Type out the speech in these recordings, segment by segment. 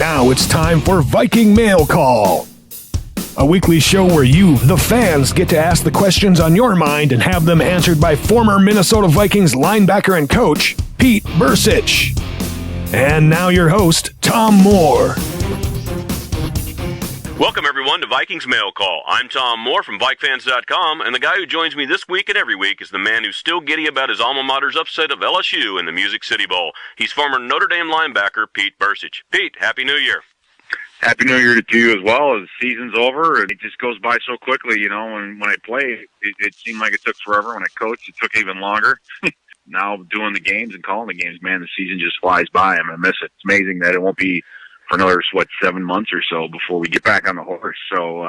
Now it's time for Viking Mail Call, a weekly show where you, the fans, get to ask the questions on your mind and have them answered by former Minnesota Vikings linebacker and coach, Pete Bercich. And now your host, Tom Moore. Welcome, everyone, to Vikings Mail Call. I'm Tom Moore from VikeFans.com, and the guy who joins me this week and every week is the man who's still giddy about his alma mater's upset of LSU in the Music City Bowl. He's former Notre Dame linebacker Pete Bercich. Pete, Happy New Year. Happy New Year to you as well. The season's over. It just goes by so quickly, you know. And when I play, it seemed like it took forever. When I coached, it took even longer. Now doing the games and calling the games, man, the season just flies by. I'm going to miss it. It's amazing that it won't be for another, 7 months or so before we get back on the horse. So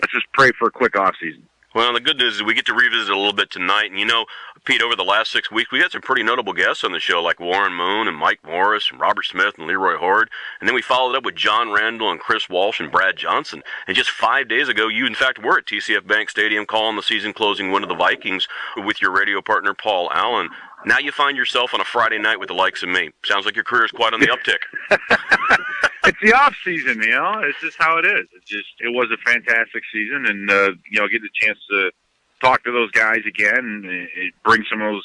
let's just pray for a quick off season. Well, the good news is we get to revisit a little bit tonight. And, you know, Pete, over the last 6 weeks, we had some pretty notable guests on the show, like Warren Moon and Mike Morris and Robert Smith and Leroy Horde. And then we followed up with John Randall and Chris Walsh and Brad Johnson. And just 5 days ago, you, in fact, were at TCF Bank Stadium calling the season-closing win of the Vikings with your radio partner, Paul Allen. Now you find yourself on a Friday night with the likes of me. Sounds like your career is quite on the uptick. It's the off season, you know. It's just how it is. It was a fantastic season, and get the chance to talk to those guys again. It brings some of those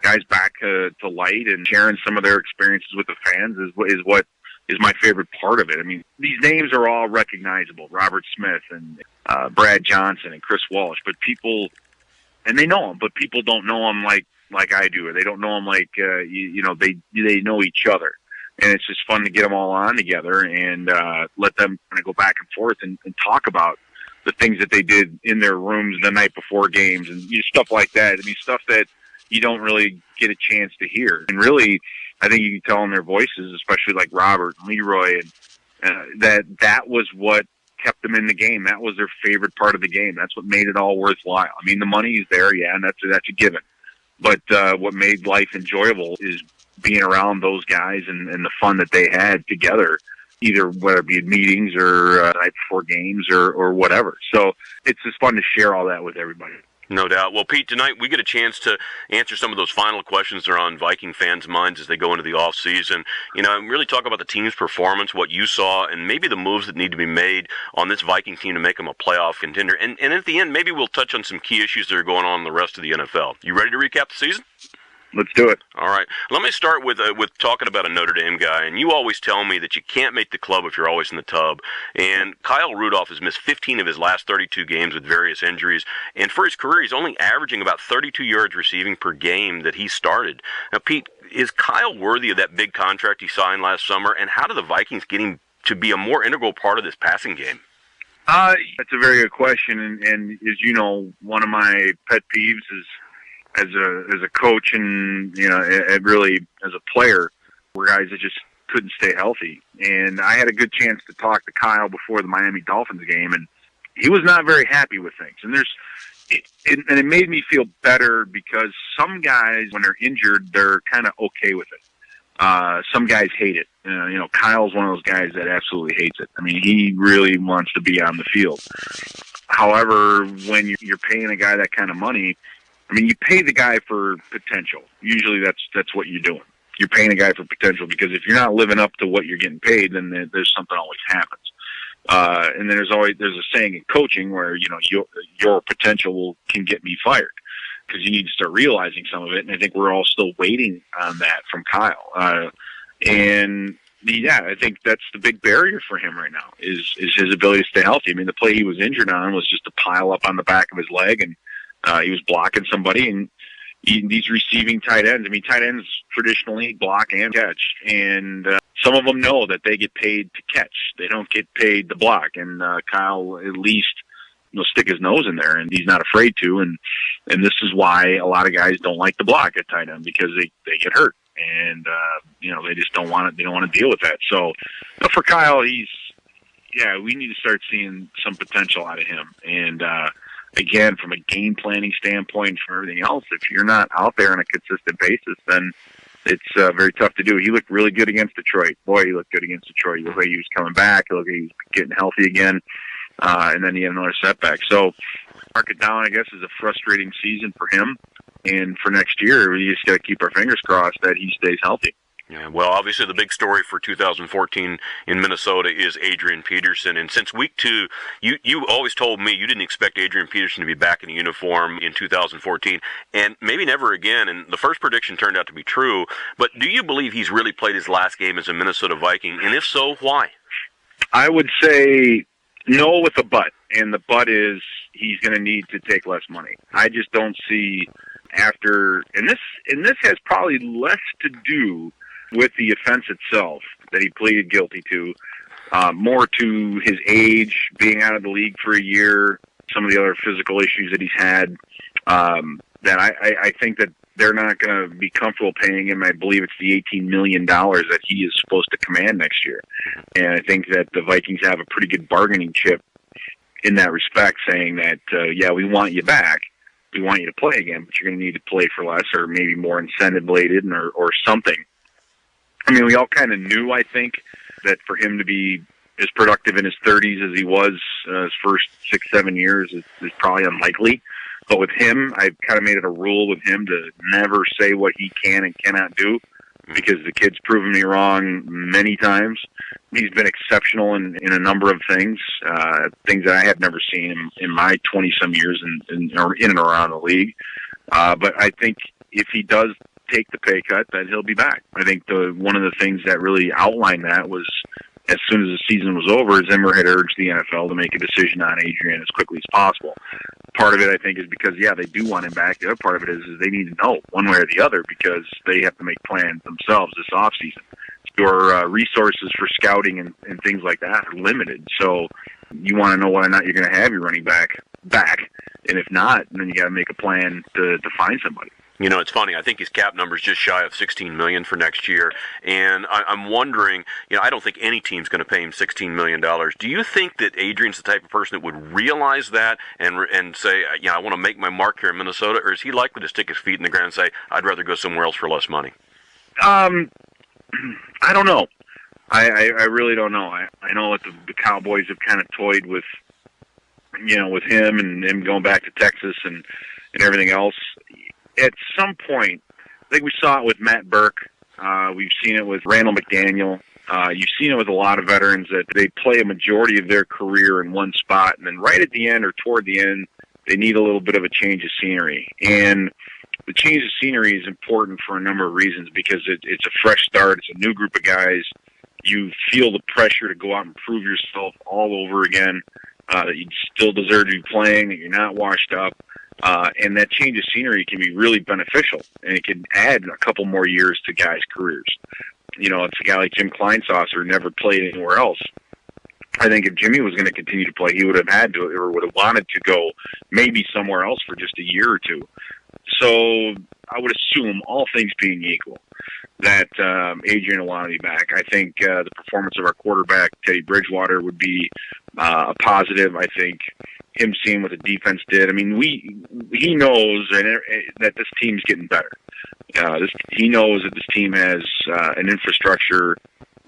guys back to light, and sharing some of their experiences with the fans is what is my favorite part of it. I mean, these names are all recognizable: Robert Smith and Brad Johnson and Chris Walsh. But people, and they know them, but people don't know them like I do, or they don't know them like they know each other. And it's just fun to get them all on together and let them kind of go back and forth and talk about the things that they did in their rooms the night before games and stuff like that. I mean, stuff that you don't really get a chance to hear. And really, I think you can tell in their voices, especially like Robert and Leroy, and that was what kept them in the game. That was their favorite part of the game. That's what made it all worthwhile. I mean, the money is there, yeah, and that's a given. But what made life enjoyable is being around those guys and the fun that they had together, either whether it be at meetings or night before games or whatever. So it's just fun to share all that with everybody. No doubt. Well, Pete, tonight we get a chance to answer some of those final questions that are on Viking fans' minds as they go into the offseason. You know, and really talk about the team's performance, what you saw, and maybe the moves that need to be made on this Viking team to make them a playoff contender. And at the end, maybe we'll touch on some key issues that are going on in the rest of the NFL. You ready to recap the season? Let's do it. All right. Let me start with talking about a Notre Dame guy. And you always tell me that you can't make the club if you're always in the tub. And Kyle Rudolph has missed 15 of his last 32 games with various injuries. And for his career, he's only averaging about 32 yards receiving per game that he started. Now, Pete, is Kyle worthy of that big contract he signed last summer? And how do the Vikings get him to be a more integral part of this passing game? That's a very good question. And as you know, one of my pet peeves is, as a coach and really as a player, were guys that just couldn't stay healthy. And I had a good chance to talk to Kyle before the Miami Dolphins game, and he was not very happy with things. And it made me feel better because some guys, when they're injured, they're kind of okay with it. Some guys hate it. Kyle's one of those guys that absolutely hates it. I mean, he really wants to be on the field. However, when you're paying a guy that kind of money, I mean, you pay the guy for potential. Usually that's what you're doing. You're paying a guy for potential, because if you're not living up to what you're getting paid, then there's something always happens. And then there's a saying in coaching where, your potential can get me fired, because you need to start realizing some of it. And I think we're all still waiting on that from Kyle. I think that's the big barrier for him right now is his ability to stay healthy. I mean, the play he was injured on was just a pile up on the back of his leg, and he was blocking somebody, and these receiving tight ends. I mean, tight ends traditionally block and catch, and some of them know that they get paid to catch. They don't get paid to block, and Kyle at least stick his nose in there, and he's not afraid to. And this is why a lot of guys don't like to block at tight end, because they get hurt, and they just don't want it. They don't want to deal with that. So for Kyle, we need to start seeing some potential out of him, and again, from a game planning standpoint, from everything else, if you're not out there on a consistent basis, then it's very tough to do. He looked really good against Detroit. Boy, he looked good against Detroit. He looked like he was coming back. He looked like he was getting healthy again. And then he had another setback. So mark it down, I guess, is a frustrating season for him. And for next year, we just got to keep our fingers crossed that he stays healthy. Yeah, well, obviously the big story for 2014 in Minnesota is Adrian Peterson. And since week 2, you always told me you didn't expect Adrian Peterson to be back in a uniform in 2014, and maybe never again. And the first prediction turned out to be true. But do you believe he's really played his last game as a Minnesota Viking? And if so, why? I would say no with a but. And the but is he's going to need to take less money. I just don't see after, and this has probably less to do with the offense itself that he pleaded guilty to, more to his age, being out of the league for a year, some of the other physical issues that he's had, that I think that they're not going to be comfortable paying him. I believe it's the $18 million that he is supposed to command next year. And I think that the Vikings have a pretty good bargaining chip in that respect, saying that, yeah, we want you back. We want you to play again, but you're going to need to play for less or maybe more incentive-laden or something. I mean, we all kind of knew, I think, that for him to be as productive in his 30s as he was his first 6-7 years is probably unlikely. But with him, I've kind of made it a rule with him to never say what he can and cannot do, because the kid's proven me wrong many times. He's been exceptional in a number of things that I have never seen in my 20-some years in and around the league. But I think if he does take the pay cut, that he'll be back. I think one of the things that really outlined that was as soon as the season was over, Zimmer had urged the NFL to make a decision on Adrian as quickly as possible. Part of it, I think, is because, yeah, they do want him back. The other part of it is they need to know one way or the other, because they have to make plans themselves this offseason. Your resources for scouting and things like that are limited. So you want to know whether or not you're going to have your running back. And if not, then you got to make a plan to find somebody. You know, it's funny. I think his cap number is just shy of $16 million for next year, and I'm wondering. You know, I don't think any team's going to pay him $16 million. Do you think that Adrian's the type of person that would realize that and say, I want to make my mark here in Minnesota, or is he likely to stick his feet in the ground and say, I'd rather go somewhere else for less money? I don't know. I really don't know. I know that the Cowboys have kind of toyed with, with him and him going back to Texas and everything else. At some point, I think we saw it with Matt Burke. We've seen it with Randall McDaniel. You've seen it with a lot of veterans that they play a majority of their career in one spot, and then right at the end or toward the end, they need a little bit of a change of scenery. And the change of scenery is important for a number of reasons, because it's a fresh start. It's a new group of guys. You feel the pressure to go out and prove yourself all over again, that you still deserve to be playing, that you're not washed up. And that change of scenery can be really beneficial, and it can add a couple more years to guys' careers. It's a guy like Jim Kleinsasser who never played anywhere else. I think if Jimmy was going to continue to play, he would have had to, or would have wanted to go maybe somewhere else for just a year or two. So I would assume, all things being equal, that Adrian will want to be back. I think the performance of our quarterback, Teddy Bridgewater, would be a positive. I think him seeing what the defense did. I mean, he knows that this team's getting better. He knows that this team has an infrastructure,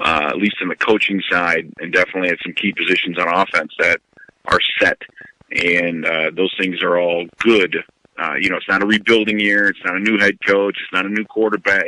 at least in the coaching side, and definitely at some key positions on offense that are set. And those things are all good. It's not a rebuilding year. It's not a new head coach. It's not a new quarterback.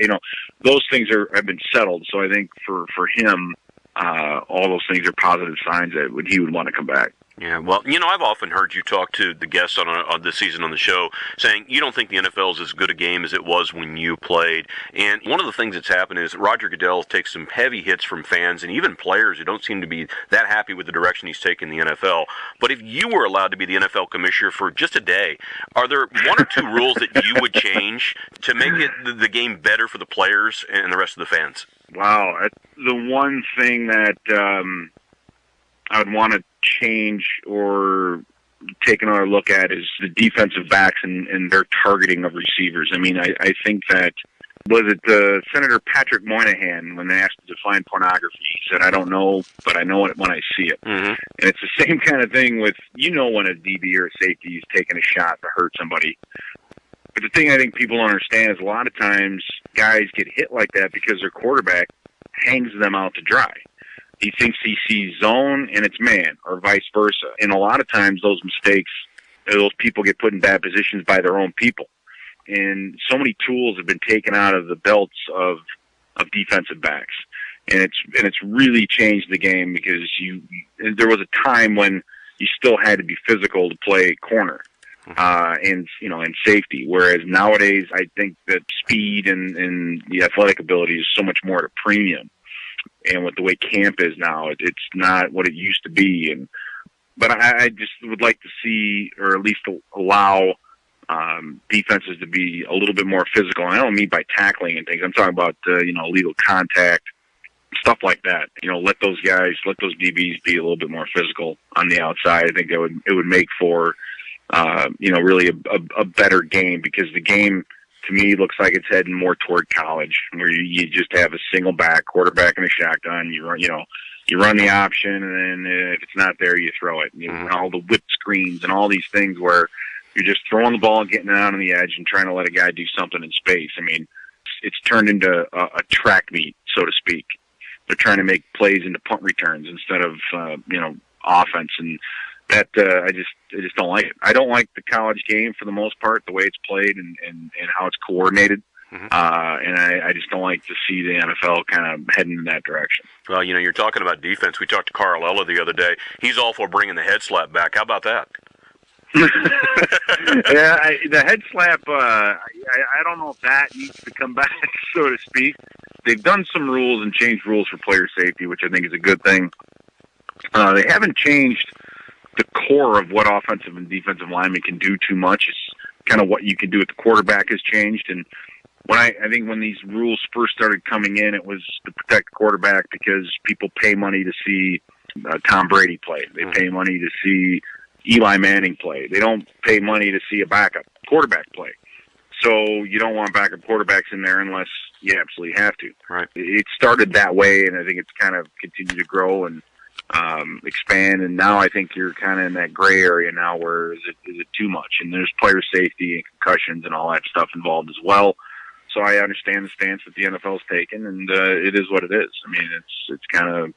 Those things have been settled. So I think for him, all those things are positive signs that he would want to come back. Yeah, well, I've often heard you talk to the guests on this season on the show saying you don't think the NFL is as good a game as it was when you played. And one of the things that's happened is Roger Goodell takes some heavy hits from fans and even players who don't seem to be that happy with the direction he's taken the NFL. But if you were allowed to be the NFL commissioner for just a day, are there one or two rules that you would change to make the game better for the players and the rest of the fans? Wow. The one thing that I would want to change or take another look at is the defensive backs and their targeting of receivers. I mean, I think that, was it Senator Patrick Moynihan, when they asked to define pornography, he said, I don't know, but I know it when I see it. Mm-hmm. And it's the same kind of thing with, when a DB or a safety is taking a shot to hurt somebody. But the thing I think people don't understand is a lot of times guys get hit like that because their quarterback hangs them out to dry. He thinks he sees zone and it's man, or vice versa. And a lot of times those mistakes, those people get put in bad positions by their own people. And so many tools have been taken out of the belts of of defensive backs, and it's really changed the game because there was a time when you still had to be physical to play corner. And safety. Whereas nowadays, I think that speed and the athletic ability is so much more at a premium. And with the way camp is now, it's not what it used to be. But I just would like to see, or at least allow defenses to be a little bit more physical. And I don't mean by tackling and things. I'm talking about illegal contact, stuff like that. Let those DBs be a little bit more physical on the outside. I think it would make for really a better game, because the game to me looks like it's heading more toward college, where you just have a single back quarterback and a shotgun. You run the option, and then if it's not there, you throw it. And you run all the whip screens and all these things where you're just throwing the ball, getting it out on the edge, and trying to let a guy do something in space. I mean, it's turned into a track meet, so to speak. They're trying to make plays into punt returns instead of offense, and that I just don't like it. I don't like the college game for the most part, the way it's played and how it's coordinated. And I just don't like to see the NFL kind of heading in that direction. Well, you're talking about defense. We talked to Carl Ella the other day. He's all for bringing the head slap back. How about that? Yeah, the head slap, I don't know if that needs to come back, so to speak. They've done some rules and changed rules for player safety, which I think is a good thing. They haven't changed the core of what offensive and defensive linemen can do too much. It's kind of what you can do with the quarterback has changed. And when I think when these rules first started coming in, it was to protect the quarterback, because people pay money to see Tom Brady play. They pay money to see Eli Manning play. They don't pay money to see a backup quarterback play. So you don't want backup quarterbacks in there unless you absolutely have to. Right. It started that way, and I think it's kind of continued to grow and expand, and now I think you're kind of in that gray area now where is it too much? And there's player safety and concussions and all that stuff involved as well. So I understand the stance that the NFL's taken, and it is what it is. I mean, it's just kind of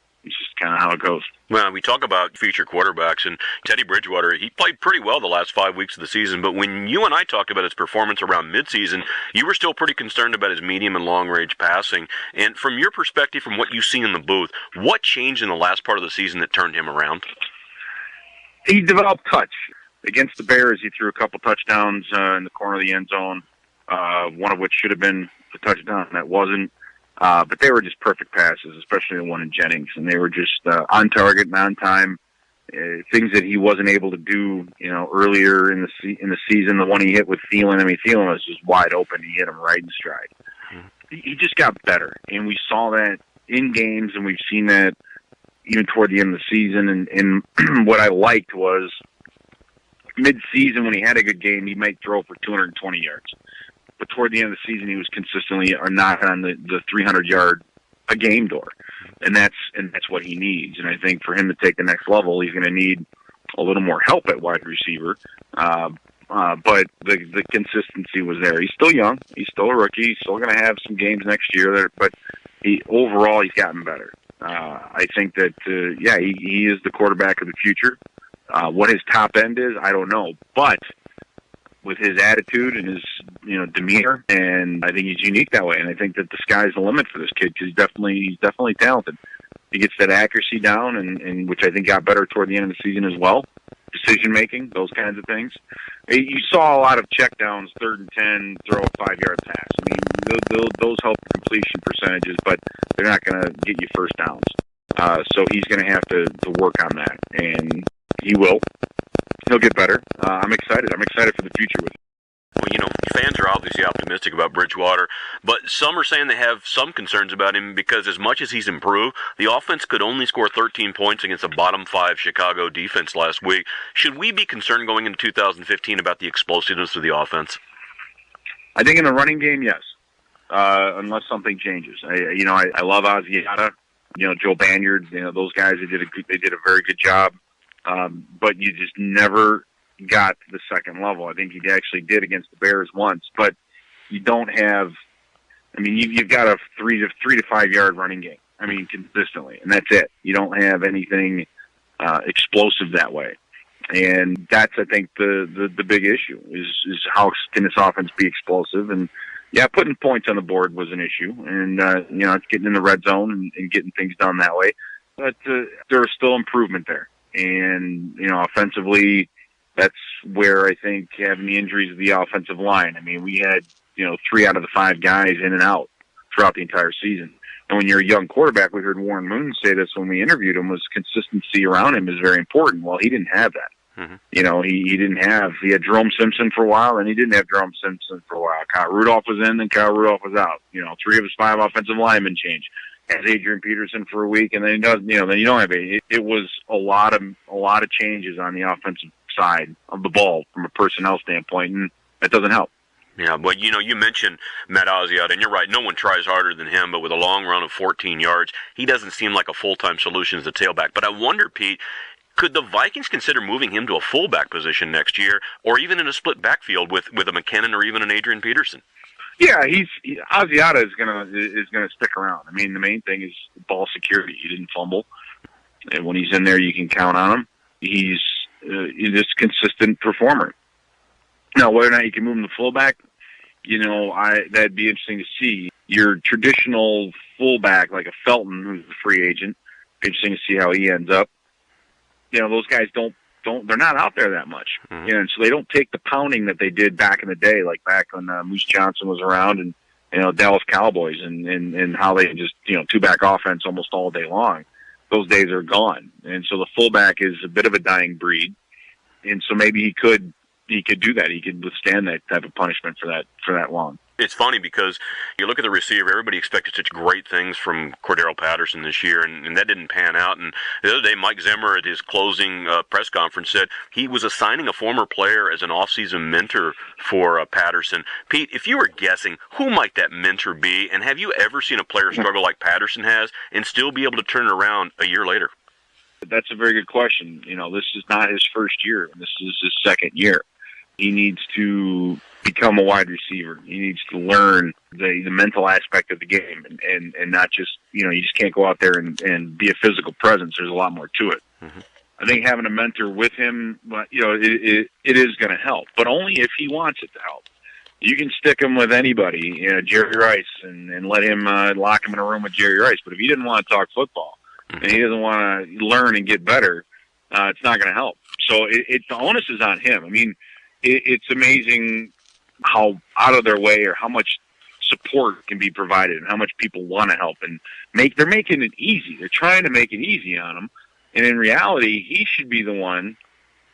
how it goes. Well, we talk about future quarterbacks, and Teddy Bridgewater, he played pretty well the last 5 weeks of the season, but when you and I talked about his performance around midseason, you were still pretty concerned about his medium and long-range passing. And from your perspective, from what you see in the booth, what changed in the last part of the season that turned him around? He developed touch. Against the Bears, he threw a couple touchdowns in the corner of the end zone, one of which should have been a touchdown, that wasn't. But they were just perfect passes, especially the one in Jennings, and they were just on target and on time. Things that he wasn't able to do, earlier in the season. The one he hit with Thielen, Thielen was just wide open. He hit him right in stride. He just got better, and we saw that in games, and we've seen that even toward the end of the season. And what I liked was mid-season, when he had a good game, he might throw for 220 yards. But toward the end of the season, he was consistently knocking on the 300-yard a game door, and that's what he needs. And I think for him to take the next level, he's going to need a little more help at wide receiver. But the consistency was there. He's still young. He's still a rookie. He's still going to have some games next year. But overall, he's gotten better. I think that he is the quarterback of the future. What his top end is, I don't know, but with his attitude and his demeanor, and I think he's unique that way. And I think that the sky's the limit for this kid, because he's definitely talented. He gets that accuracy down, and which I think got better toward the end of the season as well. Decision making, those kinds of things. You saw a lot of checkdowns, 3rd and 10, throw a 5-yard pass. I mean, those help completion percentages, but they're not going to get you first downs. So he's going to have to work on that, and he will. He'll get better. I'm excited. I'm excited for the future with him. Well, fans are obviously optimistic about Bridgewater, but some are saying they have some concerns about him because as much as he's improved, the offense could only score 13 points against a bottom 5 Chicago defense last week. Should we be concerned going into 2015 about the explosiveness of the offense? I think in the running game, yes, unless something changes. I love Asiata, Joe Banyard, those guys. They did a very good job. But you just never got to the second level. I think he actually did against the Bears once, but you don't have. You've got a 3 to 5 yard running game. Consistently, and that's it. You don't have anything explosive that way, and that's I think the big issue is how can this offense be explosive? And Yeah, putting points on the board was an issue, and it's getting in the red zone and getting things done that way. But there was still improvement there, and offensively, that's where I think having the injuries of the offensive line. I mean, we had 3 out of the 5 guys in and out throughout the entire season. And when you're a young quarterback, we heard Warren Moon say this when we interviewed him, was consistency around him is very important. Well, he didn't have that. Mm-hmm. He had Jerome Simpson for a while, and he didn't have Jerome Simpson for a while. Kyle Rudolph was in, and Kyle Rudolph was out. 3 of his 5 offensive linemen changed. Has Adrian Peterson for a week, and then then you don't have it. It was a lot of changes on the offensive side of the ball from a personnel standpoint, and that doesn't help. Yeah, but you mentioned Matt Asiata, and you're right, no one tries harder than him, but with a long run of 14 yards, he doesn't seem like a full-time solution as a tailback. But I wonder, Pete, could the Vikings consider moving him to a fullback position next year, or even in a split backfield with a McKinnon or even an Adrian Peterson? Yeah, Asiata is gonna stick around. I mean, the main thing is ball security. He didn't fumble, and when he's in there, you can count on him. He's this consistent performer. Now, whether or not you can move him to fullback, that'd be interesting to see. Your traditional fullback, like a Felton, who's a free agent, interesting to see how he ends up. Those guys they're not out there that much. Mm-hmm. And so they don't take the pounding that they did back in the day, like back when Moose Johnson was around and, Dallas Cowboys and how they just, 2-back offense almost all day long. Those days are gone. And so the fullback is a bit of a dying breed. And so maybe he could do that. He could withstand that type of punishment for that long. It's funny because you look at the receiver, everybody expected such great things from Cordero Patterson this year, and that didn't pan out. And the other day, Mike Zimmer at his closing press conference said he was assigning a former player as an offseason mentor for Patterson. Pete, if you were guessing, who might that mentor be, and have you ever seen a player struggle like Patterson has and still be able to turn it around a year later? That's a very good question. This is not his first year. This is his second year. He needs to become a wide receiver. He needs to learn the mental aspect of the game and not just, you just can't go out there and be a physical presence. There's a lot more to it. Mm-hmm. I think having a mentor with him, it is going to help, but only if he wants it to help. You can stick him with anybody, Jerry Rice, and let him lock him in a room with Jerry Rice. But if he didn't want to talk football and he doesn't want to learn and get better, it's not going to help. So the onus is on him. I mean, it's amazing how out of their way or how much support can be provided and how much people want to help and they're making it easy. They're trying to make it easy on him. And in reality, he should be the one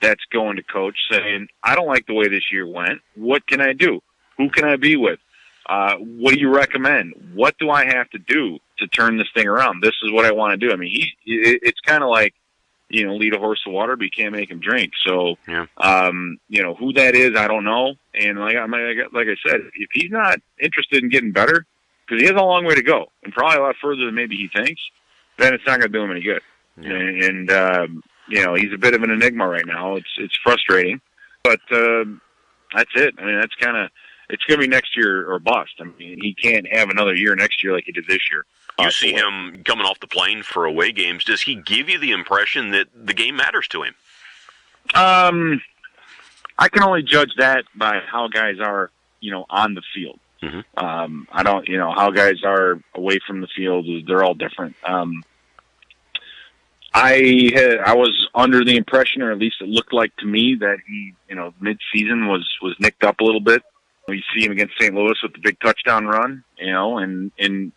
that's going to coach saying, I don't like the way this year went. What can I do? Who can I be with? What do you recommend? What do I have to do to turn this thing around? This is what I want to do. I mean, it's kind of like, lead a horse to water, but you can't make him drink. So, yeah. Who that is, I don't know. And like I said, if he's not interested in getting better, because he has a long way to go, and probably a lot further than maybe he thinks, then it's not going to do him any good. Yeah. And he's a bit of an enigma right now. It's frustrating, but that's it. I mean, it's going to be next year or bust. I mean, he can't have another year next year like he did this year. You see him coming off the plane for away games. Does he give you the impression that the game matters to him? I can only judge that by how guys are, on the field. Mm-hmm. I don't, how guys are away from the field. They're all different. I was under the impression, or at least it looked like to me, that he, mid-season was nicked up a little bit. You see him against St. Louis with the big touchdown run, and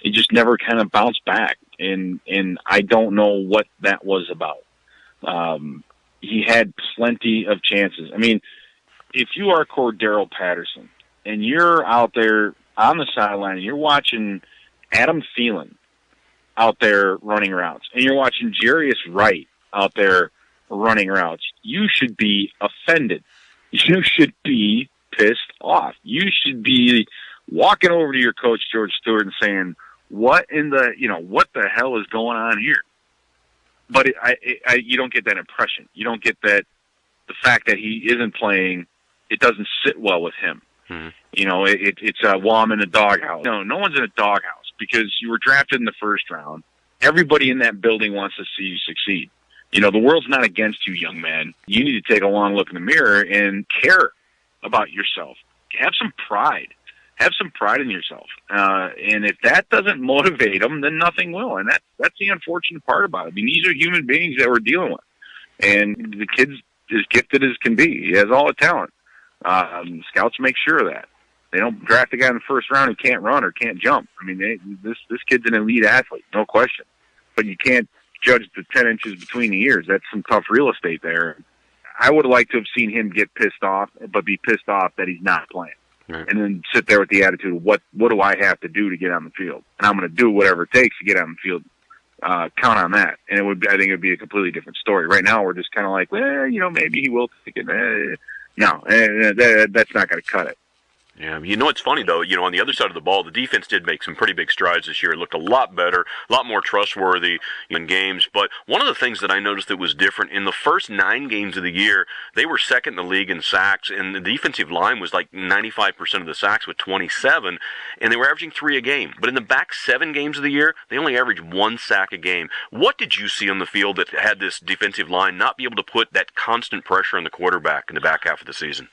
he just never kind of bounced back, and I don't know what that was about. He had plenty of chances. I mean, if you are Cordero Patterson and you're out there on the sideline and you're watching Adam Thielen out there running routes and you're watching Jarius Wright out there running routes, you should be offended. You should be pissed off. You should be walking over to your coach, George Stewart, and saying, what the hell is going on here? But you don't get that impression. You don't get that the fact that he isn't playing, it doesn't sit well with him. Mm-hmm. It's I'm in a doghouse. No one's in a doghouse because you were drafted in the first round. Everybody in that building wants to see you succeed. The world's not against you, young man. You need to take a long look in the mirror and care about yourself. Have some pride. have some pride in yourself. And if that doesn't motivate them, then nothing will. And that's the unfortunate part about it. I mean, these are human beings that we're dealing with. And the kid's as gifted as can be. He has all the talent. Scouts make sure of that. They don't draft a guy in the first round who can't run or can't jump. I mean, this kid's an elite athlete, no question. But you can't judge the 10 inches between the ears. That's some tough real estate there. I would like to have seen him get pissed off, but be pissed off that he's not playing. Right. And then sit there with the attitude of what do I have to do to get on the field? And I'm going to do whatever it takes to get on the field. Count on that. And I think it would be a completely different story. Right now, we're just kind of like, well, maybe he will take it. No, that's not going to cut it. Yeah, it's funny, though, on the other side of the ball, the defense did make some pretty big strides this year. It looked a lot better, a lot more trustworthy in games. But one of the things that I noticed that was different, in the first 9 games of the year, they were second in the league in sacks, and the defensive line was like 95% of the sacks with 27, and they were averaging 3 a game. But in the back 7 games of the year, they only averaged 1 sack a game. What did you see on the field that had this defensive line not be able to put that constant pressure on the quarterback in the back half of the season?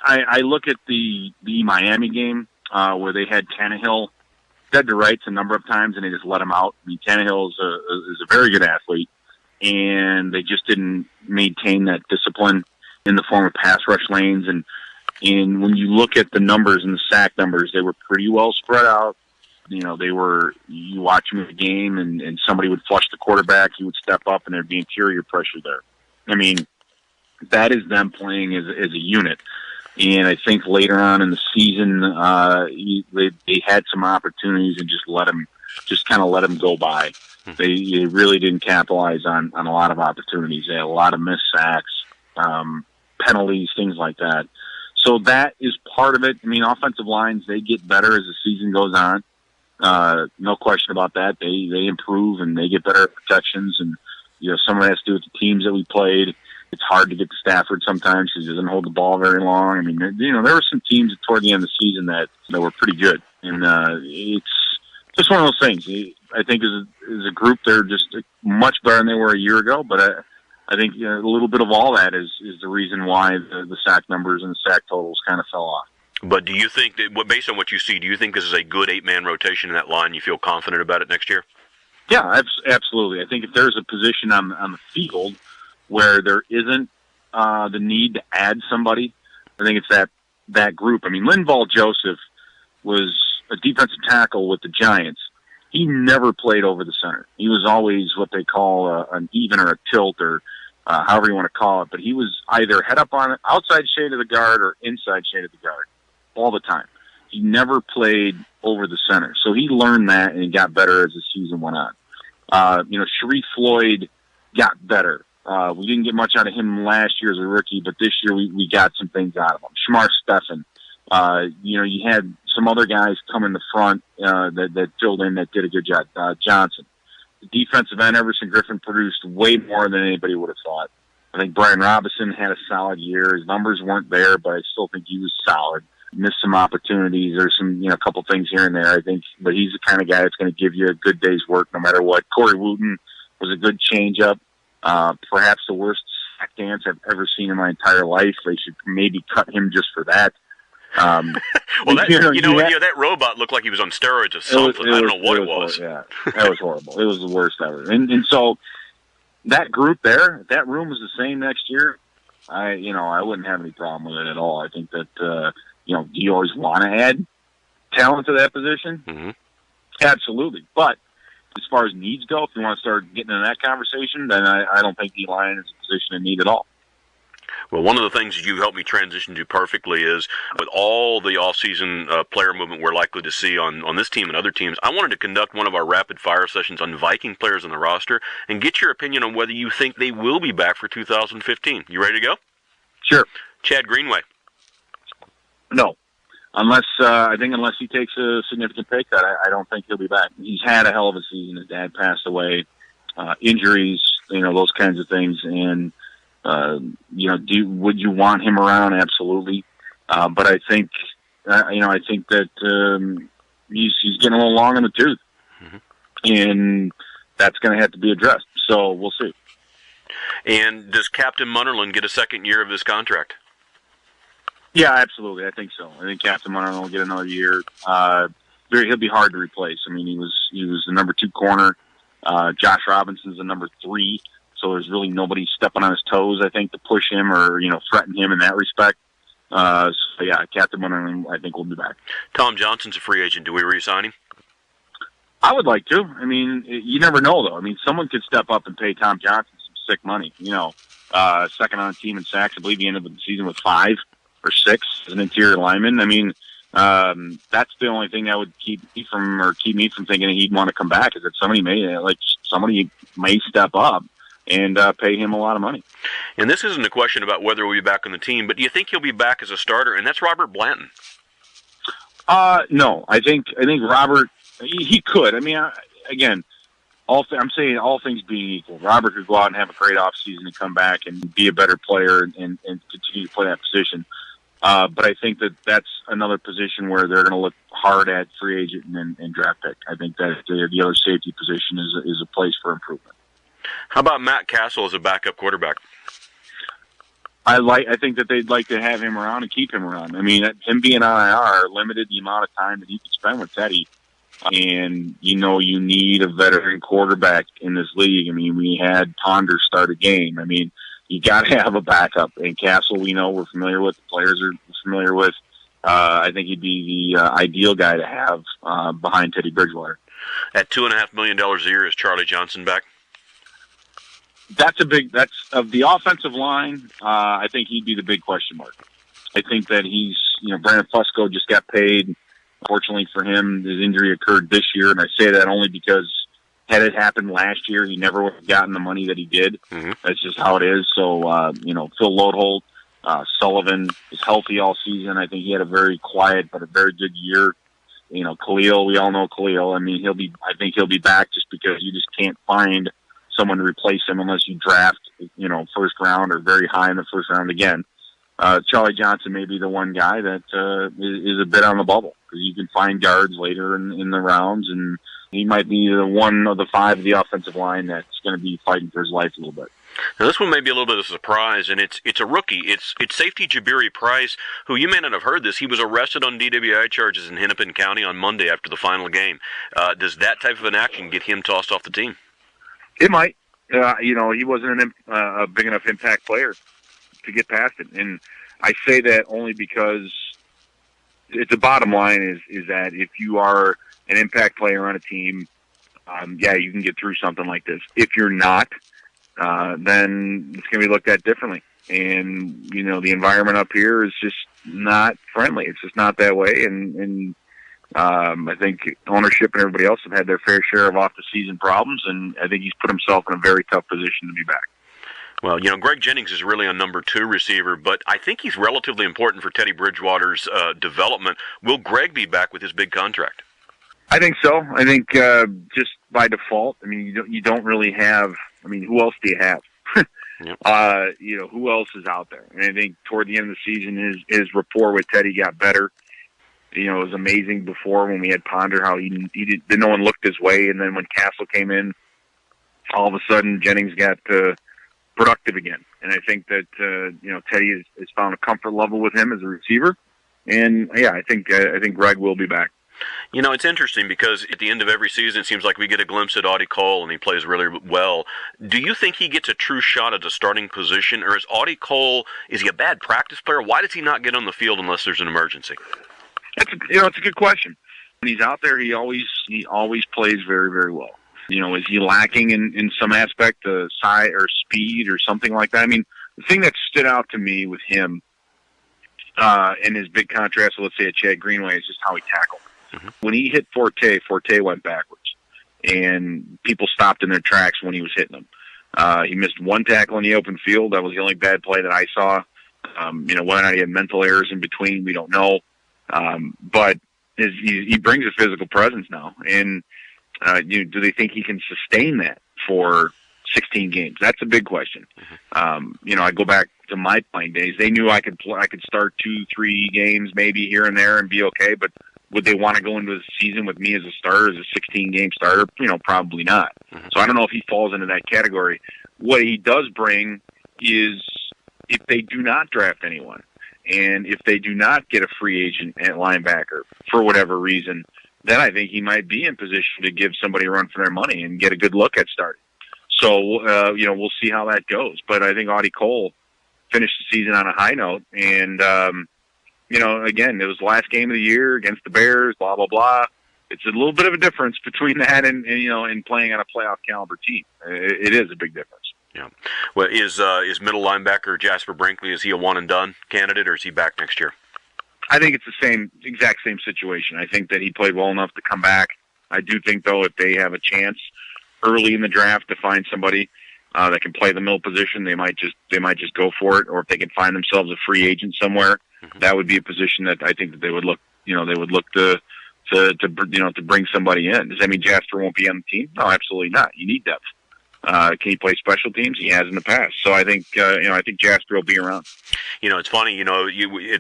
I look at the Miami game where they had Tannehill dead to rights a number of times, and they just let him out. I mean, Tannehill is a very good athlete, and they just didn't maintain that discipline in the form of pass rush lanes. And when you look at the numbers and the sack numbers, they were pretty well spread out. You watch them in the game, and somebody would flush the quarterback, he would step up, and there'd be interior pressure there. I mean, that is them playing as a unit. And I think later on in the season, they had some opportunities and just kind of let them go by. They really didn't capitalize on a lot of opportunities. They had a lot of missed sacks, penalties, things like that. So that is part of it. I mean, offensive lines, they get better as the season goes on. No question about that. They improve and they get better at protections. And, some of that has to do with the teams that we played. It's hard to get to Stafford sometimes because he doesn't hold the ball very long. I mean, there were some teams toward the end of the season that were pretty good. And it's just one of those things. I think as a group, they're just much better than they were a year ago. But I think a little bit of all that is the reason why the sack numbers and the sack totals kind of fell off. But do you think, that, based on what you see, do you think this is a good 8-man rotation in that line? You feel confident about it next year? Yeah, absolutely. I think if there's a position on the field where there isn't the need to add somebody, I think it's that group. I mean, Linval Joseph was a defensive tackle with the Giants. He never played over the center. He was always what they call an even or a tilt or however you want to call it. But he was either head up on outside shade of the guard or inside shade of the guard all the time. He never played over the center. So he learned that and he got better as the season went on. Sharif Floyd got better. We didn't get much out of him last year as a rookie, but this year we got some things out of him. Shamar Steffen. You had some other guys come in the front that filled in that did a good job. Johnson. The defensive end, Everson Griffin, produced way more than anybody would have thought. I think Brian Robinson had a solid year. His numbers weren't there, but I still think he was solid. Missed some opportunities. There's some, a couple things here and there, I think. But he's the kind of guy that's going to give you a good day's work no matter what. Corey Wooten was a good changeup. Perhaps the worst sack dance I've ever seen in my entire life. They should maybe cut him just for that. That robot looked like he was on steroids or something. I don't know what it was. Yeah, that was horrible. It was the worst ever. And so that group there, if that room was the same next year, I wouldn't have any problem with it at all. I think that, do you always want to add talent to that position? Mm-hmm. Absolutely. But as far as needs go, if you want to start getting into that conversation, then I don't think D-line is a position in need at all. Well, one of the things you helped me transition to perfectly is with all the off-season player movement we're likely to see on this team and other teams, I wanted to conduct one of our rapid-fire sessions on Viking players on the roster and get your opinion on whether you think they will be back for 2015. You ready to go? Sure. Chad Greenway. No. Unless he takes a significant pay cut, I don't think he'll be back. He's had a hell of a season. His dad passed away, injuries, those kinds of things. And, would you want him around? Absolutely. But I think, that he's getting a little long in the tooth. Mm-hmm. And that's going to have to be addressed. So we'll see. And does Captain Munnerlyn get a second year of his contract? Yeah, absolutely. I think so. I think Captain Munnerlyn will get another year. He'll be hard to replace. I mean, he was the number 2 corner. Josh Robinson's the number 3. So there's really nobody stepping on his toes, I think, to push him or, threaten him in that respect. So yeah, Captain Munnerlyn, I think, will be back. Tom Johnson's a free agent. Do we re-sign him? I would like to. I mean, you never know, though. I mean, someone could step up and pay Tom Johnson some sick money. Second on the team in sacks. I believe he ended the season with 5 or 6 as an interior lineman. I mean, that's the only thing that would keep me from thinking he'd want to come back, is that somebody may step up and pay him a lot of money. And this isn't a question about whether he'll be back on the team, but do you think he'll be back as a starter? And that's Robert Blanton. No, I think Robert, he could. I mean, again, I'm saying all things being equal, Robert could go out and have a great offseason and come back and be a better player and continue to play that position. But I think that's another position where they're going to look hard at free agent and draft pick. I think that the other safety position is a place for improvement. How about Matt Castle as a backup quarterback? I think that they'd like to have him around and keep him around. I mean, him being on IR limited the amount of time that he could spend with Teddy. And, you need a veteran quarterback in this league. I mean, we had Ponder start a game. I mean, you got to have a backup. And Castle, we're familiar with. The players are familiar with. I think he'd be the ideal guy to have behind Teddy Bridgewater. At $2.5 million a year, is Charlie Johnson back? That's of the offensive line. I think he'd be the big question mark. I think that Brandon Fusco just got paid. Unfortunately for him, his injury occurred this year, and I say that only because had it happened last year, he never would have gotten the money that he did. Mm-hmm. That's just how it is. So, Phil Lodeholt, Sullivan is healthy all season. I think he had a very quiet but a very good year. Khalil, we all know Khalil. I mean, I think he'll be back just because you just can't find someone to replace him unless you draft, first round or very high in the first round again. Charlie Johnson may be the one guy that is a bit on the bubble, because you can find guards later in the rounds, and he might be the one of the 5 of the offensive line that's going to be fighting for his life a little bit. Now, this one may be a little bit of a surprise, and it's a rookie. It's safety Jabiri Price, who, you may not have heard this, he was arrested on DWI charges in Hennepin County on Monday after the final game. Does that type of an action get him tossed off the team? It might. He wasn't a big enough impact player to get past it. And I say that only because the bottom line is that if you are an impact player on a team, you can get through something like this. If you're not, then it's going to be looked at differently. And, the environment up here is just not friendly. It's just not that way. And I think ownership and everybody else have had their fair share of off-the-season problems, and I think he's put himself in a very tough position to be back. Well, Greg Jennings is really a number 2 receiver, but I think he's relatively important for Teddy Bridgewater's development. Will Greg be back with his big contract? I think so. I think just by default, you don't really have. Who else do you have? Yep. Who else is out there? And I think toward the end of the season, his rapport with Teddy got better. It was amazing before when we had Ponder how he no one looked his way, and then when Castle came in, all of a sudden Jennings got productive again. And I think that Teddy has found a comfort level with him as a receiver, and I think Greg will be back. It's interesting because at the end of every season, it seems like we get a glimpse at Audie Cole, and he plays really well. Do you think he gets a true shot at a starting position, or is Audie Cole, is he a bad practice player? Why does he not get on the field unless there's an emergency? It's a good question. When he's out there, he always plays very, very well. Is he lacking in some aspect of size or speed or something like that? The thing that stood out to me with him in his big contrast, let's say at Chad Greenway, is just how he tackled. Mm-hmm. When he hit Forte went backwards, and people stopped in their tracks when he was hitting them. He missed one tackle in the open field. That was the only bad play that I saw. Whether or not he had mental errors in between, we don't know. But he brings a physical presence now, and do they think he can sustain that for 16 games? That's a big question. Mm-hmm. I go back to my playing days. They knew I could start 2-3 games maybe here and there and be okay, but would they want to go into the season with me as a starter, as a 16-game starter? Probably not. Mm-hmm. So I don't know if he falls into that category. What he does bring is if they do not draft anyone, And if they do not get a free agent at linebacker for whatever reason, then I think he might be in position to give somebody a run for their money and get a good look at starting. So, we'll see how that goes. But I think Audie Cole finished the season on a high note. And, again, it was the last game of the year against the Bears, blah, blah, blah. It's a little bit of a difference between that and playing on a playoff caliber team. It is a big difference. Yeah. Well, is middle linebacker Jasper Brinkley, is he a one and done candidate, or is he back next year? I think it's the exact same situation. I think that he played well enough to come back. I do think, though, if they have a chance early in the draft to find somebody that can play the middle position, they might just go for it. Or if they can find themselves a free agent somewhere, that would be a position that I think that they would look to bring somebody in. Does that mean Jasper won't be on the team? No, absolutely not. You need depth. Can he play special teams? He has in the past. So I think Jasper will be around. It's funny,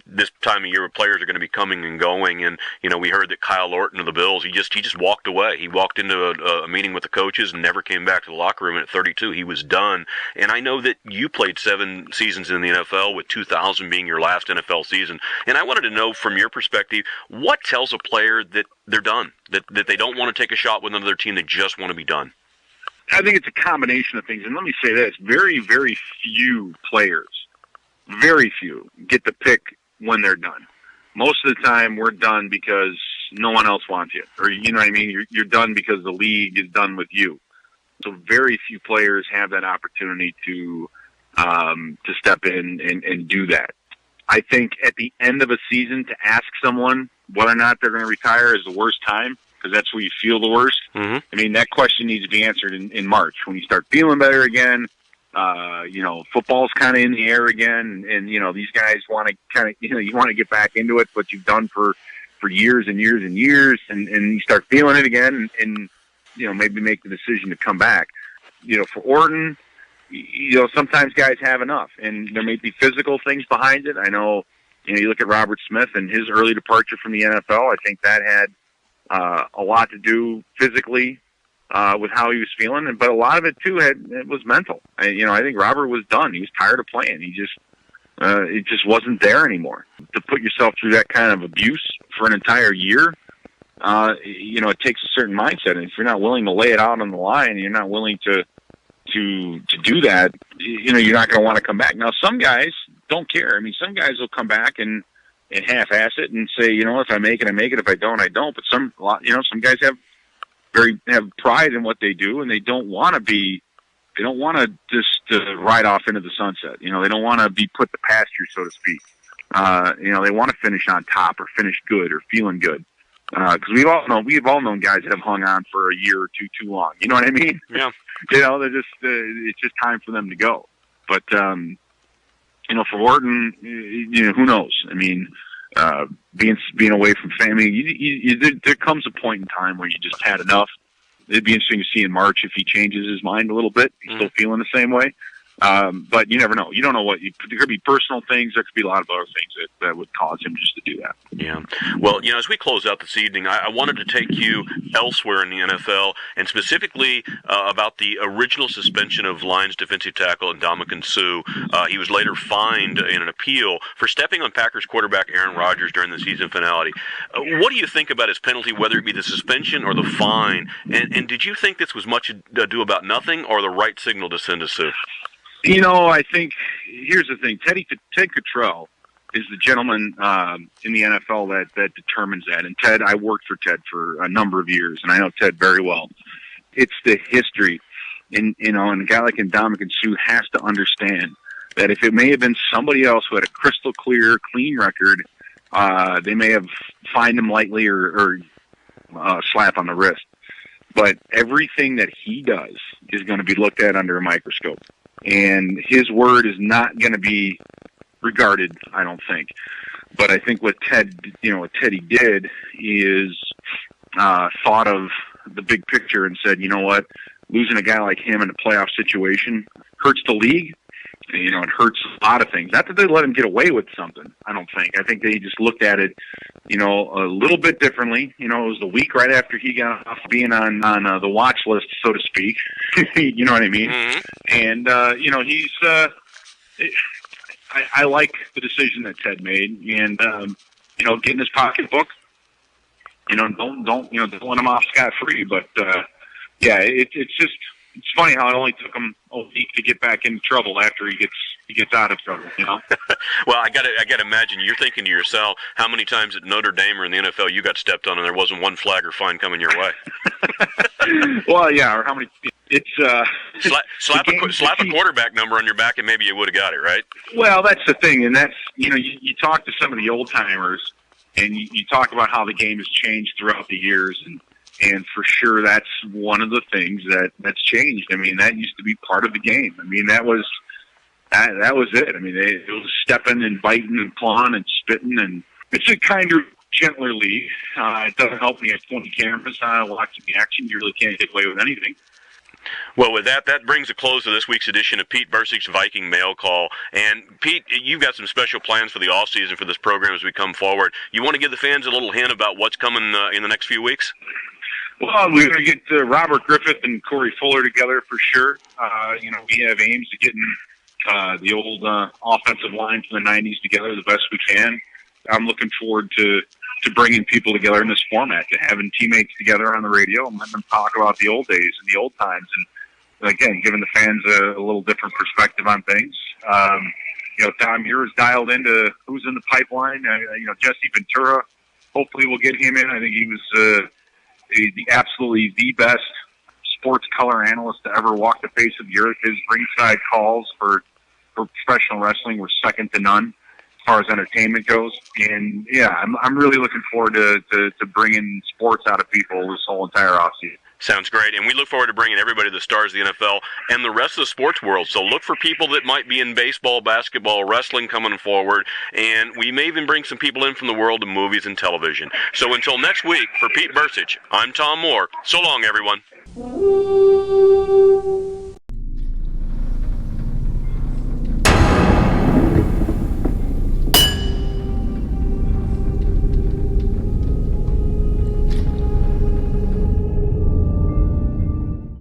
this time of year players are going to be coming and going, and, we heard that Kyle Orton of the Bills, he just walked away. He walked into a meeting with the coaches and never came back to the locker room, and at 32, he was done. And I know that you played 7 seasons in the NFL, with 2000 being your last NFL season. And I wanted to know, from your perspective, what tells a player that they're done, that they don't want to take a shot with another team, they just want to be done? I think it's a combination of things. And let me say this, very, very few players, very few, get to pick when they're done. Most of the time we're done because no one else wants you. Or, you know what I mean? You're done because the league is done with you. So very few players have that opportunity to step in and do that. I think at the end of a season, to ask someone whether or not they're going to retire is the worst time, because that's where you feel the worst. Mm-hmm. I mean, that question needs to be answered in March when you start feeling better again. Football's kind of in the air again, and these guys want to kind of, you want to get back into it, what you've done for years and years and years, and you start feeling it again, and maybe make the decision to come back. For Orton, sometimes guys have enough, and there may be physical things behind it. I know, you look at Robert Smith and his early departure from the NFL. I think that had a lot to do physically with how he was feeling, but a lot of it too it was mental. I think Robert was done. He was tired of playing. It just wasn't there anymore. To put yourself through that kind of abuse for an entire year, it takes a certain mindset. And if you're not willing to lay it out on the line, you're not willing to do that, you're not going to want to come back. Now, some guys don't care. I mean, some guys will come back and half-ass it and say, if I make it, I make it. If I don't, I don't. But some guys have pride in what they do, and they don't want to just ride off into the sunset. They don't want to be put to pasture, so to speak. They want to finish on top or finish good or feeling good. Because we've all known guys that have hung on for a year or two too long. You know what I mean? Yeah. They're just it's just time for them to go. But for Orton, who knows? I mean, being away from family, there comes a point in time where you just had enough. It'd be interesting to see in March if he changes his mind a little bit. He's still feeling the same way. But you never know. You don't know there could be personal things. There could be a lot of other things that would cause him just to do that. Yeah. Well, as we close out this evening, I wanted to take you elsewhere in the NFL, and specifically about the original suspension of Lions defensive tackle Ndamukong Suh. He was later fined in an appeal for stepping on Packers quarterback Aaron Rodgers during the season finale. What do you think about his penalty, whether it be the suspension or the fine? And did you think this was much ado about nothing, or the right signal to send to Suh? I think here's the thing. Ted Cottrell is the gentleman in the NFL that determines that. And Ted, I worked for Ted for a number of years, and I know Ted very well. It's the history. And a guy like Ndamukong Suh has to understand that if it may have been somebody else who had a crystal clear, clean record, they may have fined him lightly or slap on the wrist. But everything that he does is going to be looked at under a microscope. And his word is not going to be regarded, I don't think. But I think what Teddy did is thought of the big picture and said, you know what, losing a guy like him in a playoff situation hurts the league. It hurts a lot of things. Not that they let him get away with something, I don't think. I think they just looked at it, a little bit differently. It was the week right after he got off being on the watch list, so to speak. You know what I mean? Mm-hmm. And, I like the decision that Ted made, and get in his pocketbook. Don't let him off scot free. But it's funny how it only took him a week to get back into trouble after he gets out of trouble. Well, I gotta imagine you're thinking to yourself, how many times at Notre Dame or in the NFL you got stepped on and there wasn't one flag or fine coming your way? Well, yeah, or how many? It's slap a quarterback number on your back and maybe you would have got it, right? Well, that's the thing, and that's you talk to some of the old timers, and you talk about how the game has changed throughout the years, and for sure that's one of the things that's changed. I mean, that used to be part of the game. I mean, that was it. I mean, it was stepping and biting and clawing and spitting, and it's a kinder, gentler league. It doesn't help when you have 20 cameras watching the action. You really can't get away with anything. Well, with that brings a close to this week's edition of Pete Bercich's Viking Mail Call. And, Pete, you've got some special plans for the off-season for this program as we come forward. You want to give the fans a little hint about what's coming in the next few weeks? Well, we're going to get Robert Griffith and Corey Fuller together for sure. We have aims to getting the old offensive line from the 90s together the best we can. I'm looking forward to bringing people together in this format, to having teammates together on the radio and letting them talk about the old days and the old times. And, again, giving the fans a little different perspective on things. Tom Muir's dialed into who's in the pipeline. Jesse Ventura, hopefully we'll get him in. I think he was absolutely the best sports color analyst to ever walk the face of the earth. His ringside calls for professional wrestling were second to none as far as entertainment goes. And yeah, I'm really looking forward to bringing sports out of people this whole entire offseason. Sounds great, and we look forward to bringing everybody the stars of the NFL and the rest of the sports world. So look for people that might be in baseball, basketball, wrestling coming forward, and we may even bring some people in from the world of movies and television. So until next week, for Pete Bercich, I'm Tom Moore. So long, everyone.